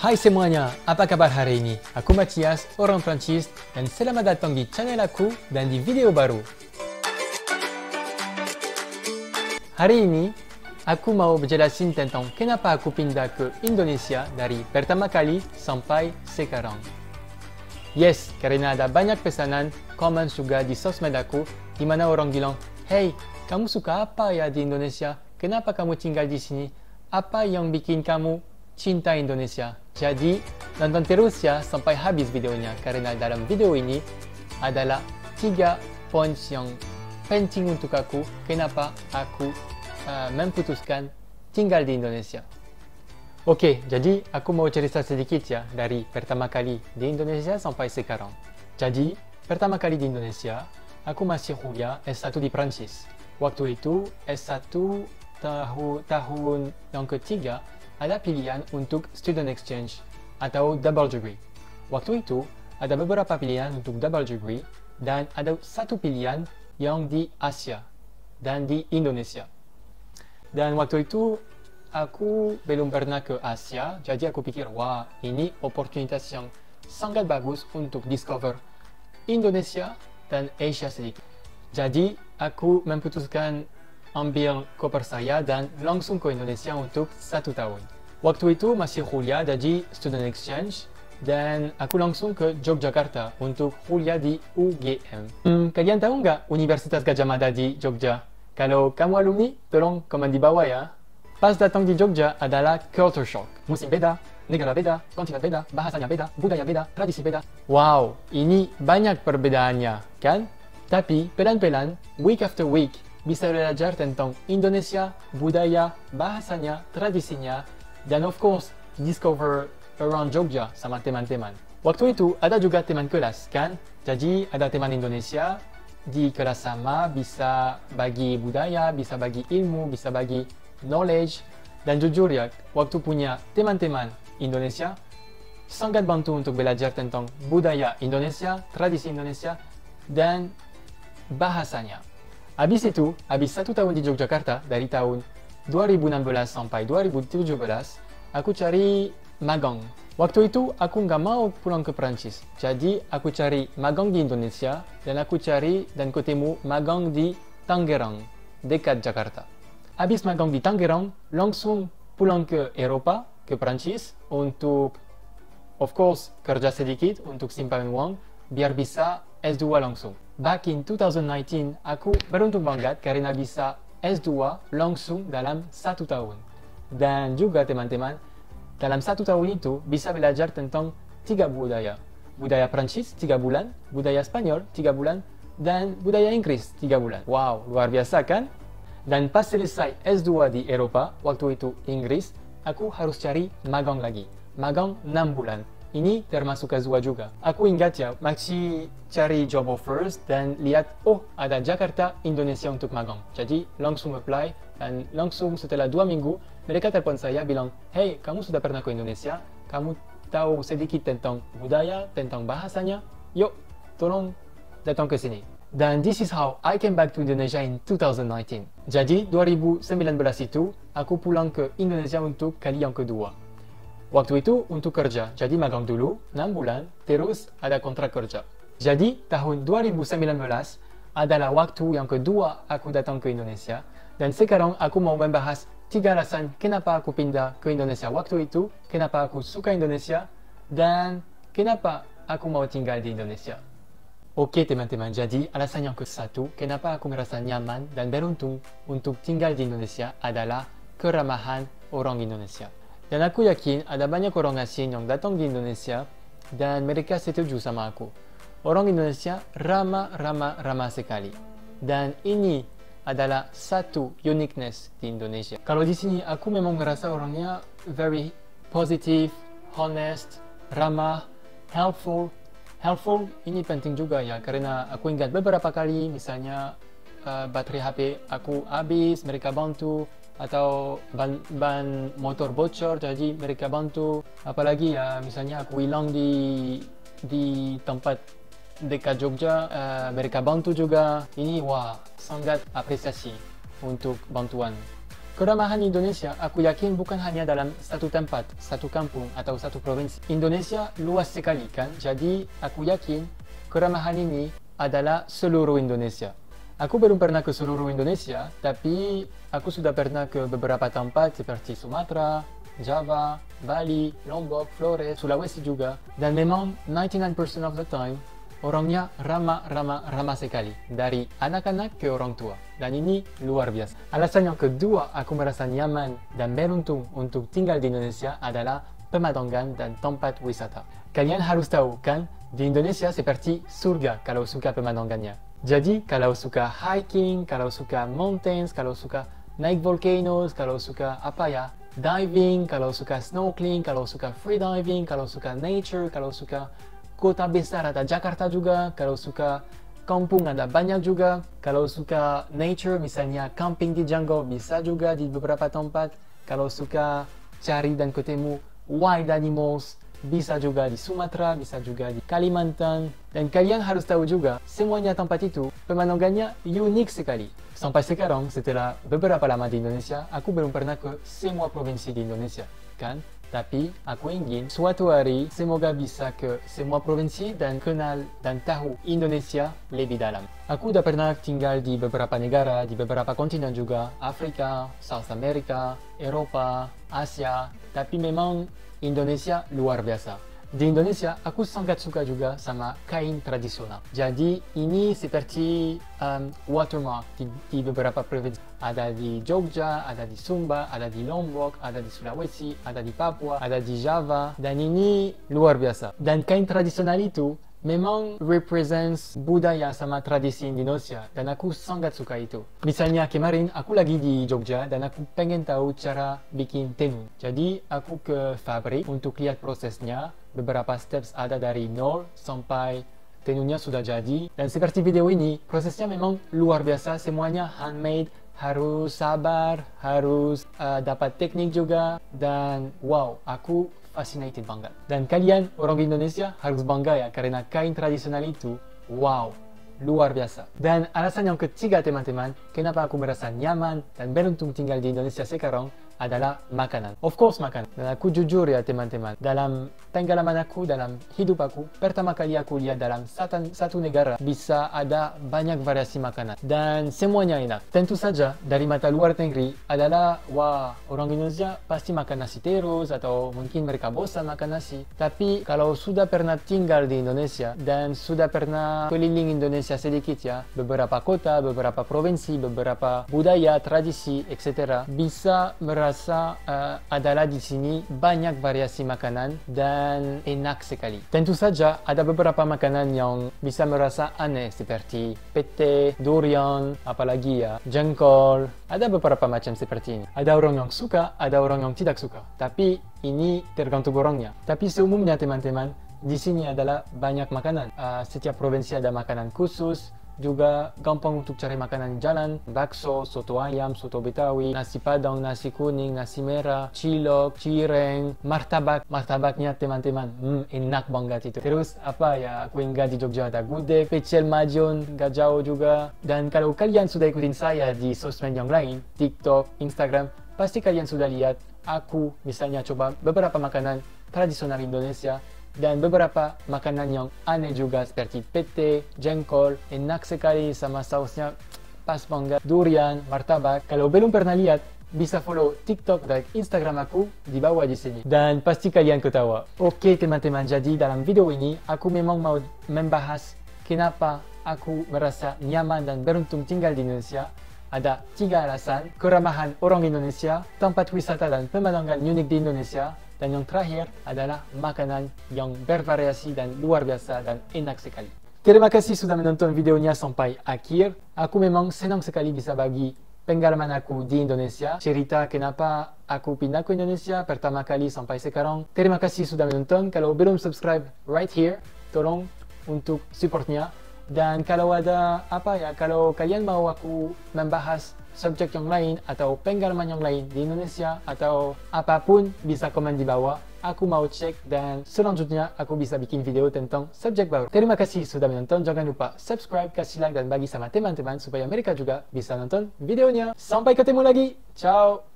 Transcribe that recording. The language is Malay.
Hai semuanya, apa kabar hari ini? Aku Matthias, orang Prancis, dan selamat datang di channel aku dan di video baru. Hari ini, aku mau berjelasin tentang kenapa aku pindah ke Indonesia dari pertama kali sampai sekarang. Yes, karena ada banyak pesanan, komen juga di sosmed aku, di mana orang bilang, "Hey, kamu suka apa ya di Indonesia? Kenapa kamu tinggal di sini? Apa yang bikin kamu cinta Indonesia?" Jadi, nonton terus ya sampai habis videonya, karena dalam video ini adalah 3 poin yang penting untuk aku, kenapa aku memutuskan tinggal di Indonesia. Oke, jadi aku mau cerita sedikit ya, dari pertama kali di Indonesia sampai sekarang. Jadi, pertama kali di Indonesia, aku masih kuliah S1 di Prancis. Waktu itu, S1 tahun yang ketiga, ada pilihan untuk student exchange atau double degree. Waktu itu, ada beberapa pilihan untuk double degree dan ada satu pilihan yang di Asia dan di Indonesia. Dan waktu itu, aku belum pernah ke Asia, jadi aku pikir, wah, ini oportunitas yang sangat bagus untuk discover Indonesia dan Asia sedikit. Jadi, aku memutuskan ambil koper saya dan langsung ke Indonesia untuk 1 tahun. Waktu itu masih kuliah jadi student exchange dan aku langsung ke Yogyakarta untuk kuliah di UGM. Kalian tahu nggak Universitas Gadjah Mada di Jogja? Kalau kamu alumni, tolong komen di bawah ya. Pas datang di Jogja adalah culture shock. Musim beda, negara beda, kontinen beda, bahasanya beda, budaya beda, tradisi beda. Wow, ini banyak perbedaannya, kan? Tapi pelan-pelan, week after week, bisa belajar tentang Indonesia, budaya, bahasanya, tradisinya, dan of course, discover around Jogja sama teman-teman. Waktu itu ada juga teman kelas, kan? Jadi ada teman Indonesia di kelas sama, bisa bagi budaya, bisa bagi ilmu, bisa bagi knowledge. Dan jujur ya, waktu punya teman-teman Indonesia, sangat bantu untuk belajar tentang budaya Indonesia, tradisi Indonesia, dan bahasanya. Habis itu, habis 1 tahun di Yogyakarta, dari tahun 2016 sampai 2017, aku cari magang. Waktu itu, aku nggak mau pulang ke Prancis. Jadi, aku cari magang di Indonesia, dan aku cari dan ketemu magang di Tangerang, dekat Jakarta. Habis magang di Tangerang, langsung pulang ke Eropa, ke Prancis, untuk, of course, kerja sedikit untuk simpan uang, biar bisa S2 langsung. Back in 2019, aku beruntung banget karena bisa S2 langsung dalam 1 tahun. Dan juga teman-teman, dalam 1 tahun itu bisa belajar tentang 3 budaya. Budaya Prancis 3 bulan, budaya Spanyol 3 bulan, dan budaya Inggris 3 bulan. Wow, luar biasa kan? Dan pas selesai S2 di Eropa, waktu itu Inggris, aku harus cari magang lagi. Magang 6 bulan. Ini termasuk S2 juga. Aku ingat ya, masih cari job offers dan lihat, oh ada Jakarta, Indonesia untuk magang. Jadi langsung apply dan langsung setelah 2 minggu, mereka telepon saya bilang, "Hey, kamu sudah pernah ke Indonesia? Kamu tahu sedikit tentang budaya, tentang bahasanya? Yuk, tolong datang ke sini." Dan this is how I came back to Indonesia in 2019. Jadi 2019 itu, aku pulang ke Indonesia untuk kali yang kedua. Waktu itu untuk kerja, jadi magang dulu 6 bulan, terus ada kontrak kerja. Jadi tahun 2019 adalah waktu yang kedua aku datang ke Indonesia, dan sekarang aku mau membahas 3 alasan kenapa aku pindah ke Indonesia waktu itu, kenapa aku suka Indonesia, dan kenapa aku mau tinggal di Indonesia. Oke teman-teman, jadi alasan yang ke-1 kenapa aku merasa nyaman dan beruntung untuk tinggal di Indonesia adalah keramahan orang Indonesia. Dan aku yakin ada banyak orang asing yang datang di Indonesia dan mereka setuju sama aku. Orang Indonesia ramah sekali. Dan ini adalah satu uniqueness di Indonesia. Kalau di sini aku memang merasa orangnya very positive, honest, ramah, helpful. Helpful ini penting juga ya, karena aku ingat beberapa kali misalnya baterai HP aku habis, mereka bantu, atau ban motor bocor, jadi mereka bantu. Apalagi ya misalnya aku hilang di tempat dekat Jogja, mereka bantu juga. Ini wah, sangat apresiasi untuk bantuan Keramahan Indonesia, aku yakin bukan hanya dalam satu tempat, satu kampung atau satu provinsi. Indonesia luas sekali kan, jadi aku yakin keramahan ini adalah seluruh Indonesia. Aku belum pernah ke seluruh Indonesia, tapi aku sudah pernah ke beberapa tempat seperti Sumatera, Java, Bali, Lombok, Flores, Sulawesi juga. Dan memang 99% of the time, orangnya ramah sekali. Dari anak-anak ke orang tua. Dan ini luar biasa. Alasan yang kedua aku merasa nyaman dan beruntung untuk tinggal di Indonesia adalah pemandangan dan tempat wisata. Kalian harus tahu kan, di Indonesia seperti surga kalau suka pemandangannya. Jadi kalau suka hiking, kalau suka mountains, kalau suka naik volcanoes, kalau suka diving, kalau suka snorkeling, kalau suka freediving, kalau suka nature, kalau suka kota besar ada Jakarta juga, kalau suka kampung ada banyak juga, kalau suka nature misalnya camping di jungle bisa juga di beberapa tempat, kalau suka cari dan ketemu wild animals bisa juga di Sumatera, bisa juga di Kalimantan. Dan kalian harus tahu juga, semuanya tempat itu pemandangannya unik sekali. Sampai sekarang, setelah beberapa lama di Indonesia, aku belum pernah ke semua provinsi di Indonesia, kan? Tapi aku ingin suatu hari semoga bisa ke semua provinsi dan kenal dan tahu Indonesia lebih dalam. Aku udah pernah tinggal di beberapa negara, di beberapa kontinen juga, Afrika, South America, Eropa, Asia, tapi memang Indonesia luar biasa. Di Indonesia, aku sangat suka juga sama kain tradisional. Jadi ini seperti watermark di beberapa provinsi. Ada di Jogja, ada di Sumba, ada di Lombok, ada di Sulawesi, ada di Papua, ada di Java. Dan ini luar biasa. Dan kain tradisional itu memang represents budaya sama tradisi Indonesia dan aku sangat suka itu. Misalnya kemarin aku lagi di Jogja dan aku pengen tahu cara bikin tenun. Jadi aku ke fabrik untuk lihat prosesnya. Beberapa steps ada dari nol sampai tenunnya sudah jadi. Dan seperti video ini, prosesnya memang luar biasa. Semuanya handmade, harus sabar, harus dapat teknik juga. Dan wow, aku fascinated banget. Dan kalian orang Indonesia harus bangga ya karena kain tradisional itu wow, luar biasa. Dan alasan yang ketiga teman-teman, kenapa aku merasa nyaman dan beruntung tinggal di Indonesia sekarang adalah makanan. Of course makanan. Dan aku jujur ya teman-teman, dalam pengalaman aku, dalam hidup aku, pertama kali aku lihat dalam satu negara bisa ada banyak variasi makanan. Dan semuanya enak. Tentu saja dari mata luar negeri adalah, wah orang Indonesia pasti makan nasi terus atau mungkin mereka bosan makan nasi. Tapi kalau sudah pernah tinggal di Indonesia dan sudah pernah keliling Indonesia sedikit ya, beberapa kota, beberapa provinsi, beberapa budaya, tradisi, etc. bisa merasa adalah di sini banyak variasi makanan dan enak sekali. Tentu saja ada beberapa makanan yang bisa merasa aneh seperti pete, durian, apalagi ya, jengkol. Ada beberapa macam seperti ini. Ada orang yang suka, ada orang yang tidak suka. Tapi ini tergantung orangnya. Tapi seumumnya teman-teman, di sini adalah banyak makanan. Setiap provinsi ada makanan khusus. Juga gampang untuk cari makanan jalan, bakso, soto ayam, soto betawi, nasi padang, nasi kuning, nasi merah, cilok, cireng, martabak. Martabaknya teman-teman, enak banget itu. Terus apa ya, aku ingat di Jogja ada gudeg, pecel majon, gak jauh juga. Dan kalau kalian sudah ikutin saya di sosmed yang lain, TikTok, Instagram, pasti kalian sudah lihat aku misalnya coba beberapa makanan tradisional Indonesia dan beberapa makanan yang aneh juga seperti pete, jengkol, enak sekali sama sausnya pas banget, durian, martabak. Kalau belum pernah lihat, bisa follow TikTok dan Instagram aku di bawah di sini. Dan pasti kalian ketawa. Oke teman-teman, jadi dalam video ini aku memang mau membahas kenapa aku merasa nyaman dan beruntung tinggal di Indonesia. Ada 3 alasan: keramahan orang Indonesia, tempat wisata dan pemandangan unik di Indonesia, dan yang terakhir adalah makanan yang bervariasi dan luar biasa dan enak sekali. Terima kasih sudah menonton videonya sampai akhir. Aku memang senang sekali bisa bagi pengalaman aku di Indonesia, cerita kenapa aku pindah ke Indonesia pertama kali sampai sekarang. Terima kasih sudah menonton. Kalau belum subscribe right here, tolong untuk supportnya. Dan kalau ada kalau kalian mau aku membahas subjek yang lain atau pengalaman yang lain di Indonesia atau apapun, bisa komen di bawah. Aku mau cek dan selanjutnya aku bisa bikin video tentang subjek baru. Terima kasih sudah menonton. Jangan lupa subscribe, kasih like dan bagi sama teman-teman supaya mereka juga bisa nonton videonya. Sampai ketemu lagi. Ciao.